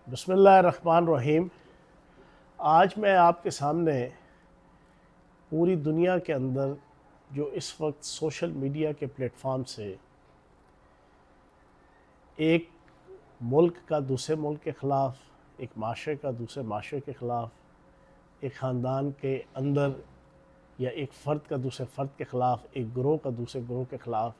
बिस्मिल्लाहिर्रहमानिर्रहीम। आज मैं आपके सामने पूरी दुनिया के अंदर जो इस वक्त सोशल मीडिया के प्लेटफॉर्म से एक मुल्क का दूसरे मुल्क के ख़िलाफ़, एक माशरे का दूसरे माशरे के ख़िलाफ़, एक ख़ानदान के अंदर या एक फ़र्द का दूसरे फ़र्द के ख़िलाफ़, एक ग्रोह का दूसरे ग्रोह के ख़िलाफ़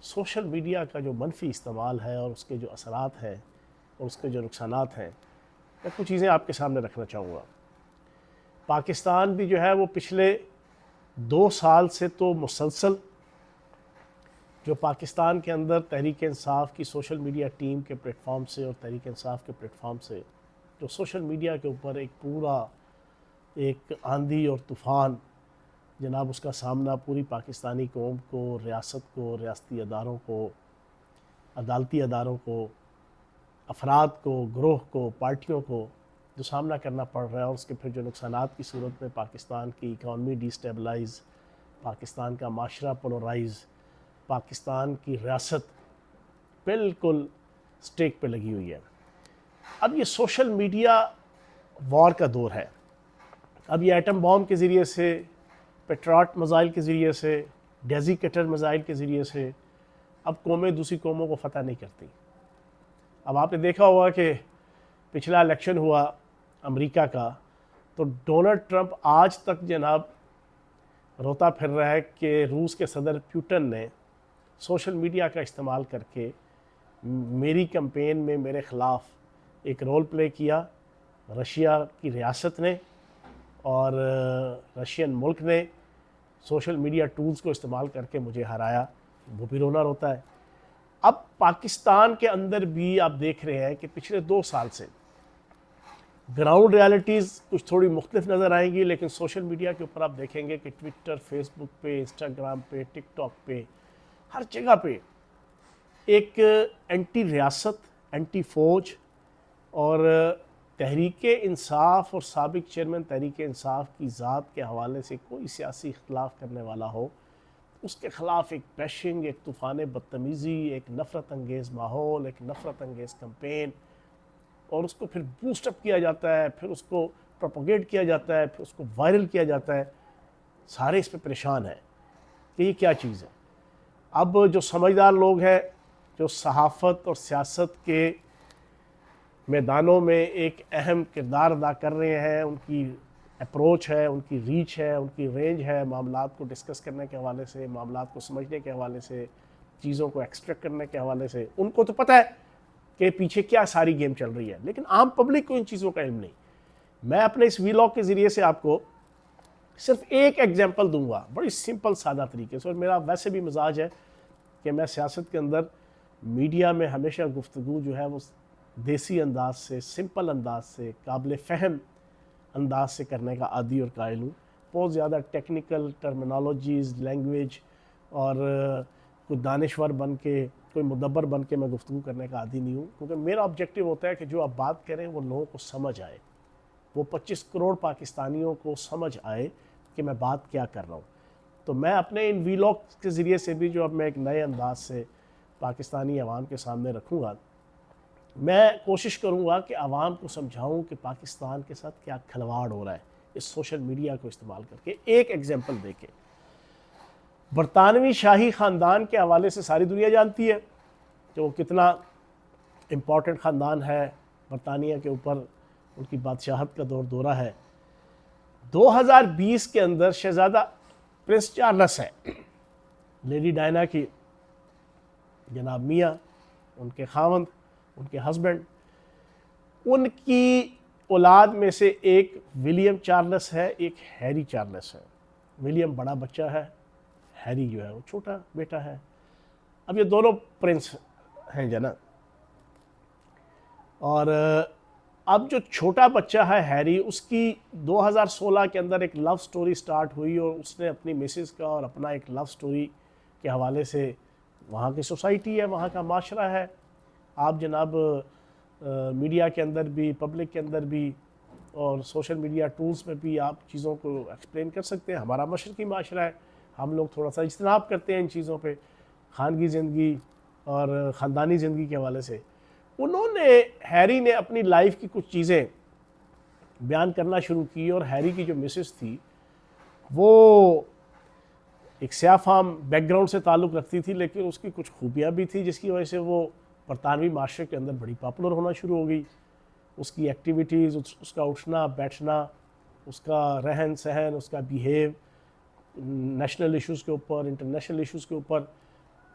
सोशल मीडिया का जो मनफी इस्तेमाल है और उसके जो असरात हैं और उसके जो नुकसानात हैं, मैं कुछ चीज़ें आपके सामने रखना चाहूँगा। पाकिस्तान भी जो है वो पिछले 2 साल से तो मुसलसल जो पाकिस्तान के अंदर तहरीक इंसाफ की सोशल मीडिया टीम के प्लेटफॉर्म से और तहरीक इंसाफ के प्लेटफॉर्म से जो सोशल मीडिया के ऊपर एक पूरा एक आंधी और तूफ़ान जनाब उसका सामना पूरी पाकिस्तानी कौम को, रियासत को, रियासती अदारों को, अदालती अदारों को, अफराद को, ग्रोह को, पार्टियों को जो सामना करना पड़ रहा है और उसके फिर जो नुकसानात की सूरत में पाकिस्तान की इकॉनमी डिस्टेबलाइज, पाकिस्तान का माशरा पोलराइज, पाकिस्तान की रियासत बिल्कुल स्टेक पे लगी हुई है। अब ये सोशल मीडिया वॉर का दौर है। अब ये एटम बॉम्ब के ज़रिए से, पेट्रॉट मिसाइल के ज़रिए से, डेजिकेटर मिसाइल के ज़रिए से अब कौमें दूसरी कौमों को फ़तह नहीं करती। अब आपने देखा होगा कि पिछला इलेक्शन हुआ अमेरिका का, तो डोनाल्ड ट्रंप आज तक जनाब रोता फिर रहा है कि रूस के सदर पुतिन ने सोशल मीडिया का इस्तेमाल करके मेरी कैंपेन में मेरे ख़िलाफ़ एक रोल प्ले किया। रशिया की रियासत ने और रशियन मुल्क ने सोशल मीडिया टूल्स को इस्तेमाल करके मुझे हराया। वो भी रोना रोता है। अब पाकिस्तान के अंदर भी आप देख रहे हैं कि पिछले 2 साल से ग्राउंड रियलिटीज़ कुछ थोड़ी मुख्तलिफ नज़र आएंगी, लेकिन सोशल मीडिया के ऊपर आप देखेंगे कि ट्विटर, फेसबुक पे, इंस्टाग्राम पे, टिकटॉक पे, हर जगह पे एक एंटी रियासत, एंटी फ़ौज और तहरीक इंसाफ और साबिक चेयरमैन तहरीक इंसाफ की ज़ात के हवाले से कोई सियासी इख्तलाफ करने वाला हो, उसके ख़िलाफ़ एक बैशिंग, एक तूफ़ान बदतमीज़ी, एक नफ़रत अंगेज़ माहौल, एक नफ़रत अंगेज़ कैंपेन, और उसको फिर बूस्टअप किया जाता है, फिर उसको प्रोपोगेट किया जाता है, फिर उसको वायरल किया जाता है। सारे इस पर परेशान हैं कि ये क्या चीज़ है। अब जो समझदार लोग हैं, जो सहाफ़त और सियासत के मैदानों में एक अहम किरदार अदा कर रहे हैं, उनकी अप्रोच है, उनकी रीच है, उनकी रेंज है, मामलात को डिस्कस करने के हवाले से, मामलात को समझने के हवाले से, चीज़ों को एक्सट्रैक्ट करने के हवाले से, उनको तो पता है कि पीछे क्या सारी गेम चल रही है, लेकिन आम पब्लिक को इन चीज़ों का इल्म नहीं। मैं अपने इस वीलॉग के ज़रिए से आपको सिर्फ एक एग्जांपल दूंगा, बड़ी सिंपल सादा तरीके से। और मेरा वैसे भी मिजाज है कि मैं सियासत के अंदर, मीडिया में हमेशा गुफ्तगू जो है वो देसी अंदाज से, सिंपल अंदाज से, काबिल फ़हम अंदाज से करने का आदी और कायल हूँ। बहुत ज़्यादा टेक्निकल टर्मिनोलॉजीज़, लैंग्वेज और कोई दानिश्वर बन के, कोई मुदब्बर बन के मैं गुफ्तगू करने का आदी नहीं हूँ, क्योंकि मेरा ऑब्जेक्टिव होता है कि जो आप बात करें वो लोगों को समझ आए, वो 25 करोड़ पाकिस्तानियों को समझ आए कि मैं बात क्या कर रहा हूँ। तो मैं अपने इन वीलॉग के ज़रिए से भी, जो अब मैं एक नए अंदाज से पाकिस्तानी अवाम के सामने रखूँगा, मैं कोशिश करूँगा कि आवाम को समझाऊँ कि पाकिस्तान के साथ क्या खिलवाड़ हो रहा है इस सोशल मीडिया को इस्तेमाल करके। एक एग्जांपल देके, बरतानवी शाही ख़ानदान के हवाले से सारी दुनिया जानती है कि वो कितना इम्पॉर्टेंट ख़ानदान है, बरतानिया के ऊपर उनकी बादशाहत का दौर दौरा है। 2020 के अंदर शहज़ादा प्रिंस चार्ल्स है, लेडी डायना की जनाब मियाँ, उनके खावंद, उनके हस्बैंड, उनकी औलाद में से एक विलियम चार्ल्स है, एक हैरी चार्ल्स है। विलियम बड़ा बच्चा है, हैरी जो है वो छोटा बेटा है। अब ये दोनों प्रिंस हैं जना। और अब जो छोटा बच्चा है हैरी, उसकी 2016 के अंदर एक लव स्टोरी स्टार्ट हुई और उसने अपनी मिसेस का और अपना एक लव स्टोरी के हवाले से, वहाँ की सोसाइटी है, वहाँ का माशरा है, आप जनाब मीडिया के अंदर भी, पब्लिक के अंदर भी और सोशल मीडिया टूल्स में भी आप चीज़ों को एक्सप्लेन कर सकते हैं। हमारा मशरक़ी माशरा है, हम लोग थोड़ा सा इज्तनाब करते हैं इन चीज़ों पे, खानगी ज़िंदगी और ख़ानदानी ज़िंदगी के हवाले से। उन्होंने, हैरी ने अपनी लाइफ की कुछ चीज़ें बयान करना शुरू की, और हैरी की जो मिसेस थी वो एक स्याफाम बैकग्राउंड से ताल्लुक़ रखती थी, लेकिन उसकी कुछ खूबियाँ भी थी जिसकी वजह से वो बरतानवी माशरे के अंदर बड़ी पॉपुलर होना शुरू हो गई। उसकी एक्टिविटीज़, उसका उठना बैठना, उसका रहन सहन, उसका बिहेव नेशनल इश्यूज़ के ऊपर, इंटरनेशनल इश्यूज़ के ऊपर,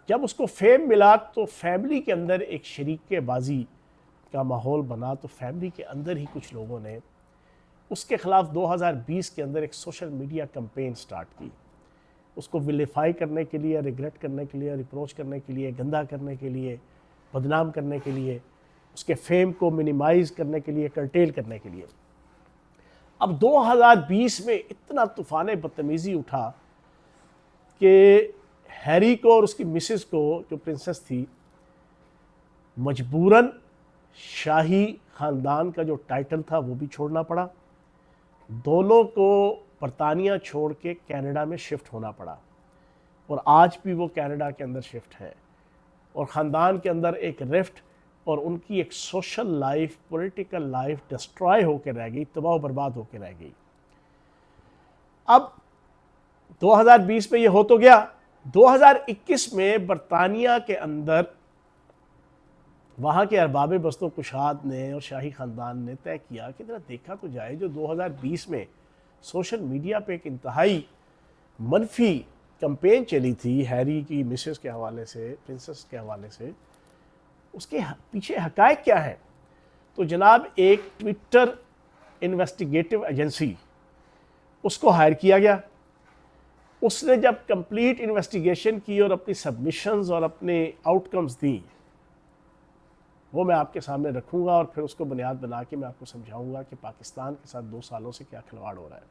जब उसको फेम मिला तो फैमिली के अंदर एक शरीके बाजी का माहौल बना। तो फैमिली के अंदर ही कुछ लोगों ने उसके ख़िलाफ़ 2020 के अंदर एक सोशल मीडिया कैंपेन स्टार्ट की, उसको विलिफाई करने के लिए, रिग्रेट करने के लिए, रिप्रोच करने के लिए, गंदा करने के लिए, बदनाम करने के लिए, उसके फेम को मिनिमाइज़ करने के लिए, कर्टेल करने के लिए। अब 2020 में इतना तूफ़ान बदतमीज़ी उठा कि हैरी को और उसकी मिसेस को, जो प्रिंसेस थी, मजबूरन शाही ख़ानदान का जो टाइटल था वो भी छोड़ना पड़ा। दोनों को बरतानिया छोड़ के कनाडा में शिफ्ट होना पड़ा, और आज भी वो कनाडा के अंदर शिफ्ट है, और ख़ानदान के अंदर एक रिफ्ट और उनकी एक social life, political life destroy होकर रह गई, तबाह बर्बाद होकर रह गई। अब 2020 में ये हो तो गया, 2021 में बरतानिया के अंदर वहाँ के अरबाब बस्तो कुशाद ने और शाही ख़ानदान ने तय किया कि जरा देखा तो जाए, जो 2020 में सोशल मीडिया पे एक इंतहाई मनफी कैंपेन चली थी हैरी की मिसेस के हवाले से, प्रिंसेस के हवाले से, उसके पीछे हकायक क्या है। तो जनाब एक ट्विटर इन्वेस्टिगेटिव एजेंसी, उसको हायर किया गया। उसने जब कंप्लीट इन्वेस्टिगेशन की और अपनी सबमिशंस और अपने आउटकम्स दी, वो मैं आपके सामने रखूँगा, और फिर उसको बुनियाद बना के मैं आपको समझाऊँगा कि पाकिस्तान के साथ 2 सालों से क्या खिलवाड़ हो रहा है।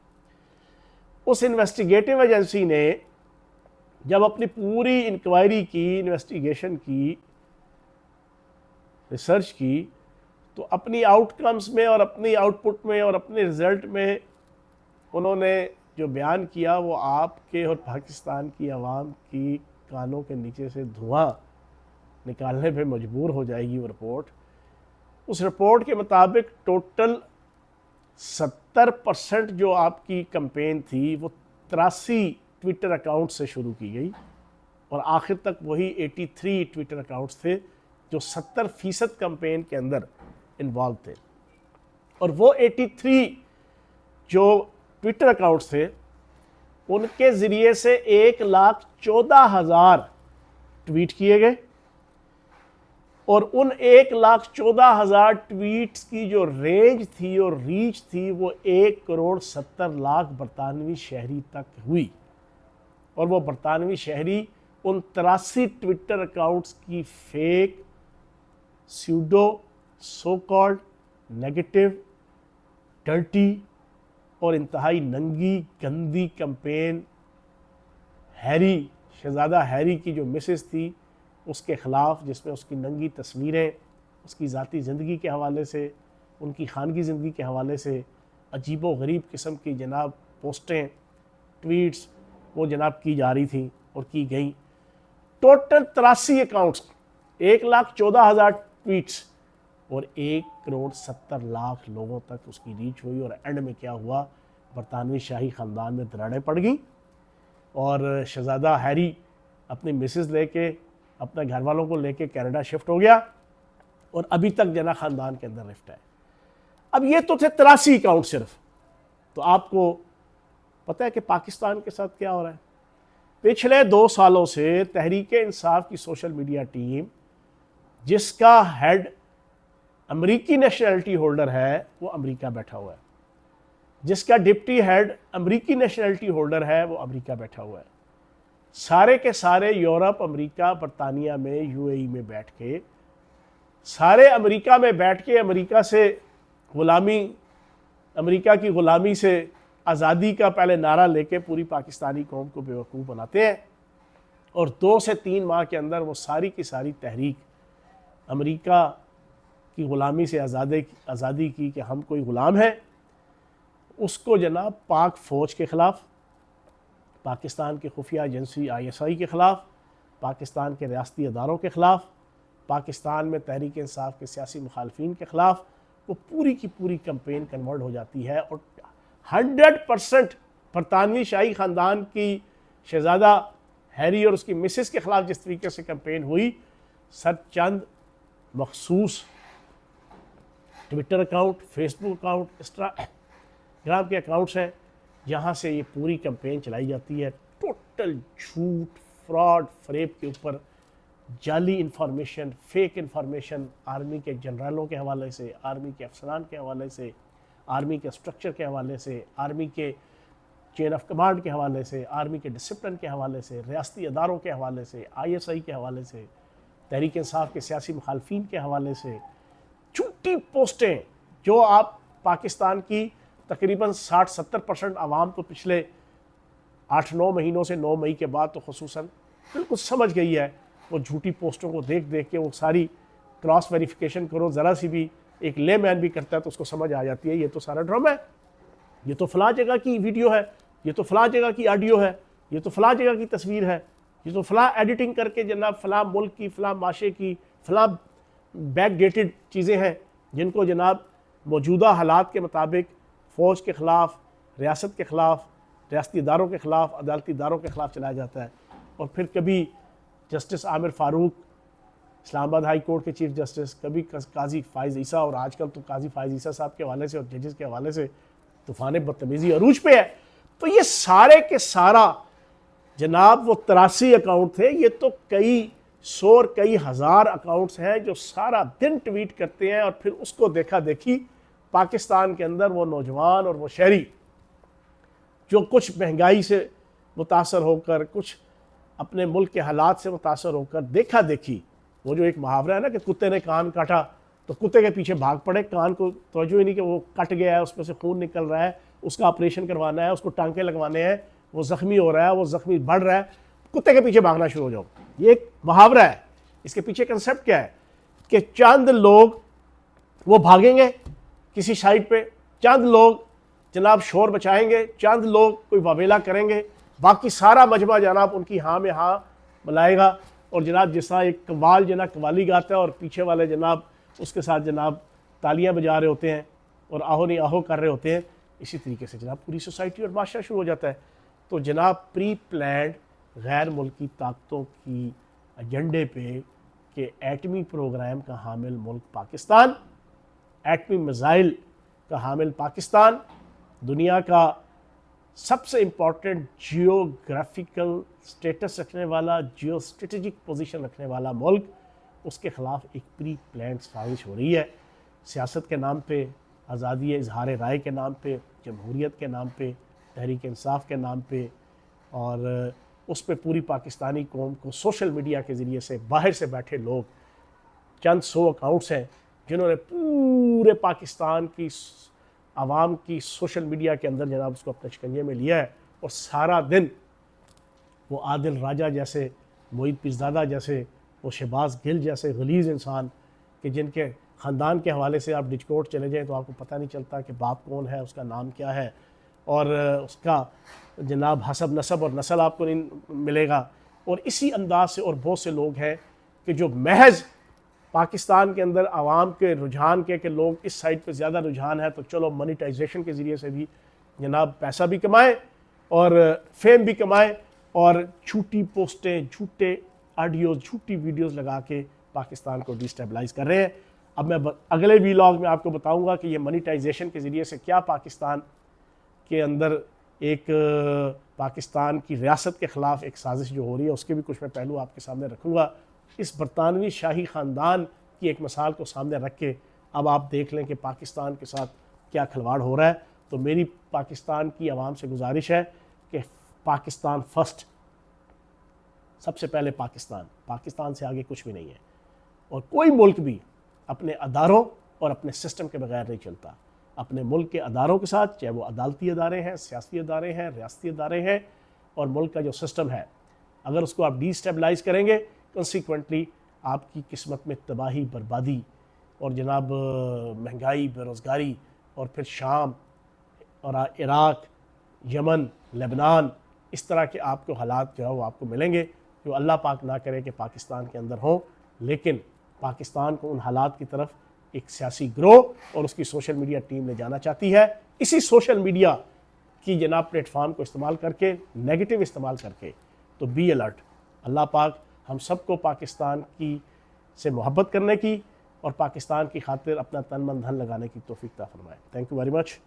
उस इन्वेस्टिगेटिव एजेंसी ने जब अपनी पूरी इंक्वायरी की, इन्वेस्टिगेशन की, रिसर्च की, तो अपनी आउटकम्स में और अपनी आउटपुट में और अपने रिज़ल्ट में उन्होंने जो बयान किया वो आपके और पाकिस्तान की आवाम की कानों के नीचे से धुआं निकालने पे मजबूर हो जाएगी वो रिपोर्ट। उस रिपोर्ट के मुताबिक टोटल 70% जो आपकी कैंपेन थी वो 83 ट्विटर अकाउंट से शुरू की गई, और आखिर तक वही 83 ट्विटर अकाउंट्स थे जो 70% कैंपेन के अंदर इन्वॉल्व थे। और वो 83 जो ट्विटर अकाउंट्स थे, उनके ज़रिए से 1,14,000 ट्वीट किए गए, और उन 1,14,000 ट्वीट्स की जो रेंज थी और रीच थी वो 1,70,00,000 बरतानवी शहरी तक हुई। और वो बरतानवी शहरी उन 83 ट्विटर अकाउंट्स की fake, pseudo, so called, negative, dirty और इंतहाई नंगी गंदी कैंपेन हैरी, शहजादा हैरी की जो मिसेस थी उसके ख़िलाफ़, जिसमें उसकी नंगी तस्वीरें, उसकी ज़ाती ज़िंदगी के हवाले से, उनकी खानगी ज़िंदगी के हवाले से अजीबो गरीब किस्म की जनाब पोस्टें, ट्वीट्स वो जनाब की जा रही थी और की गई। टोटल 83 अकाउंट्स, 1,14,000 ट्वीट्स, और 1,70,00,000 लोगों तक उसकी रीच हुई। और एंड में क्या हुआ, बरतानवी शाही ख़ानदान में दरारें पड़ गई, और शहज़ादा हैरी अपनी मिसेस लेके, अपने घर वालों को लेके कनाडा शिफ्ट हो गया, और अभी तक जना ख़ानदान के अंदर रिफ्ट है। अब ये तो थे 83 अकाउंट सिर्फ। तो आपको पता है कि पाकिस्तान के साथ क्या हो रहा है। पिछले 2 सालों से तहरीक इंसाफ की सोशल मीडिया टीम, जिसका हेड अमेरिकी नेशनलिटी होल्डर है, वो अमेरिका बैठा हुआ है, जिसका डिप्टी हेड अमेरिकी नेशनलिटी होल्डर है, वो अमेरिका बैठा हुआ है, सारे के सारे यूरोप, अमेरिका, बरतानिया में, यूएई में बैठ के, सारे अमेरिका में बैठ के अमेरिका से ग़ुलामी, अमेरिका की ग़ुलामी से आज़ादी का पहले नारा लेके पूरी पाकिस्तानी कौम को बेवकूफ़ बनाते हैं, और 2 से 3 माह के अंदर वो सारी की सारी तहरीक अमेरिका की ग़ुलामी से आज़ादी की कि हम कोई ग़ुलाम हैं, उसको जनाब पाक फ़ौज के ख़िलाफ़, पाकिस्तान के खुफिया एजेंसी ISI के ख़िलाफ़, पाकिस्तान के रियासती अदारों के ख़िलाफ़, पाकिस्तान में तहरीक इंसाफ के सियासी मुखालफिन के ख़िलाफ़, वो पूरी की पूरी कैंपेन कन्वर्ट हो जाती है और 100% बरतानवी शाही ख़ानदान की शहज़ादा हैरी और उसकी मिसेस के ख़िलाफ़ जिस तरीके से कैंपेन हुई, सर चंद मखसूस Twitter account, Facebook account, Instagram के अकाउंट्स हैं जहाँ से ये पूरी कैंपेन चलाई जाती है। टोटल झूठ, फ्रॉड, फरेब के ऊपर जाली इंफॉर्मेशन, फेक इंफॉर्मेशन, आर्मी के जनरलों के हवाले से, आर्मी के अफसरान के हवाले से, आर्मी के स्ट्रक्चर के हवाले से, आर्मी के चेन ऑफ कमांड के हवाले से, आर्मी के डिसिप्लिन के हवाले से, रियासती अदारों के हवाले से, ISI के हवाले से, तहरीक इंसाफ के सियासी मुखालफिन के हवाले से, झूठी पोस्टें जो आप पाकिस्तान की तकरीबन 60-70% आवाम तो पिछले 8-9 महीनों से 9 मई के बाद तो खुसूसन बिल्कुल समझ गई है। वो झूठी पोस्टों को देख देख के वो सारी क्रॉस वेरिफिकेशन करो, ज़रा सी भी एक लेमैन भी करता है तो उसको समझ आ जाती है ये तो सारा ड्रामा है, ये तो फ़लाँ जगह की वीडियो है, ये तो फ़लाँ जगह की ऑडियो है, ये तो फ़लाँ जगह की तस्वीर है, ये तो फ़लाँ एडिटिंग करके जनाब फ़लाँ मुल्क की, फ़लाँ माशे की, फ़लाँ बैक डेटेड चीज़ें हैं जिनको जनाब मौजूदा हालात के मुताबिक फ़ौज के ख़िलाफ़, रियासत के ख़िलाफ़, रियासती इदारों के ख़िलाफ़, अदालती इदारों के ख़िलाफ़ चलाया जाता है। और फिर कभी justice Aamir Farooq, Islamabad high court के चीफ जस्टिस, कभी काजी फ़ाइज़ ईसा, और आजकल तो काजी फ़ाइज़ ईसा साहब के हवाले से और जजेस के हवाले से तूफ़ान बदतमीज़ी अरूज पे है। तो ये सारे के सारा जनाब वो 83 अकाउंट थे, ये तो कई 100 और कई हज़ार अकाउंट्स हैं जो सारा दिन ट्वीट करते हैं और फिर उसको देखा देखी पाकिस्तान के अंदर वो नौजवान और वो शहरी जो कुछ महंगाई से मुतासर होकर, कुछ अपने मुल्क के हालात से मुतासर होकर देखा देखी, वो जो एक मुहावरा है ना कि कुत्ते ने कान काटा तो कुत्ते के पीछे भाग पड़े, कान को तवज्जो ही नहीं कि वो कट गया है, उसमें से खून निकल रहा है, उसका ऑपरेशन करवाना है, उसको टांके लगवाने हैं, वो ज़ख्मी हो रहा है, वो ज़ख्मी बढ़ रहा है, कुत्ते के पीछे भागना शुरू हो जाओ। ये एक मुहावरा है। इसके पीछे कंसेप्ट क्या है कि चंद लोग वो भागेंगे किसी साइड पे, चंद लोग जनाब शोर बचाएंगे, चंद लोग कोई वावेला करेंगे, बाकी सारा मजमा जनाब उनकी हाँ में हाँ मिलाएगा। और जनाब जिस तरह एक कव्वाल जनाब कव्वाली गाता है और पीछे वाले जनाब उसके साथ जनाब तालियां बजा रहे होते हैं और आहो नहीं आहो कर रहे होते हैं, इसी तरीके से जनाब पूरी सोसाइटी और माशरा शुरू हो जाता है। तो जनाब प्री प्लान्ड गैर मुल्की ताकतों की एजेंडे पे कि एटमी प्रोग्राम का हामिल मुल्क पाकिस्तान, एटमी मिसाइल का हामिल पाकिस्तान, दुनिया का सबसे इम्पॉर्टेंट जियोग्राफिकल स्टेटस रखने वाला, जियो स्ट्रेटजिक पोजीशन रखने वाला मुल्क, उसके ख़िलाफ़ एक प्री प्लान्ड साजिश हो रही है। सियासत के नाम पे, आज़ादी इजहार राय के नाम पे, जमहूरियत के नाम पे, तहरीक इंसाफ के नाम पे, और उस पर पूरी पाकिस्तानी कौम को सोशल मीडिया के ज़रिए से बाहर से बैठे लोग, चंद 100 अकाउंट्स हैं जिन्होंने पूरे पाकिस्तान की आवाम की सोशल मीडिया के अंदर जनाब उसको अपने शिकंजे में लिया है। और सारा दिन वो आदिल राजा जैसे, मोईद पीरज़ादा जैसे, वो शहबाज गिल जैसे गलीज़ इंसान कि जिनके ख़ानदान के हवाले से आप डिस्कोर्ट चले जाएँ तो आपको पता नहीं चलता कि बाप कौन है, उसका नाम क्या है, और उसका जनाब हसब नसब और नस्ल आपको नहीं मिलेगा। और इसी अंदाज से और बहुत से लोग हैं कि जो महज पाकिस्तान के अंदर आवाम के रुझान के कि लोग इस साइड पे ज़्यादा रुझान है तो चलो मोनेटाइजेशन के ज़रिए से भी जनाब पैसा भी कमाएं और फेम भी कमाएं, और झूठी पोस्टें, झूठे ऑडियोज़, झूठी वीडियोज़ लगा के पाकिस्तान को डिस्टेबलाइज़ कर रहे हैं। अब मैं अगले वीलॉग में आपको बताऊंगा कि ये मोनेटाइजेशन के ज़रिए से क्या पाकिस्तान के अंदर एक पाकिस्तान की रियासत के ख़िलाफ़ एक साजिश जो हो रही है उसके भी कुछ मैं पहलू आपके सामने रखूँगा। इस बरतानवी शाही ख़ानदान की एक मिसाल को सामने रख के अब आप देख लें कि पाकिस्तान के साथ क्या खिलवाड़ हो रहा है। तो मेरी पाकिस्तान की आवाम से गुजारिश है कि पाकिस्तान फ़र्स्ट, सबसे पहले पाकिस्तान, पाकिस्तान से आगे कुछ भी नहीं है। और कोई मुल्क भी अपने अदारों और अपने सिस्टम के बगैर नहीं चलता। अपने मुल्क के अदारों के साथ, चाहे वो अदालती अदारे हैं, सियासी अदारे हैं, रियासती अदारे हैं, और मुल्क का जो सिस्टम है, अगर उसको आप डिस्टेबलाइज़ करेंगे, कंसिक्वेंटली आपकी किस्मत में तबाही, बर्बादी और जनाब महंगाई, बेरोज़गारी, और फिर शाम और इराक़, यमन, लेबनान, इस तरह के आपको हालात जो है वो आपको मिलेंगे, जो अल्लाह पाक ना करे कि पाकिस्तान के अंदर हों। लेकिन पाकिस्तान को उन हालात की तरफ एक सियासी ग्रोह और उसकी सोशल मीडिया टीम ले जाना चाहती है। इसी सोशल मीडिया की जनाब प्लेटफॉर्म को इस्तेमाल करके, नेगेटिव इस्तेमाल करके, तो बी अलर्ट। अल्लाह पाक हम सबको पाकिस्तान की से मोहब्बत करने की और पाकिस्तान की खातिर अपना तन मन धन लगाने की तौफीक अता फरमाए। Thank you very much.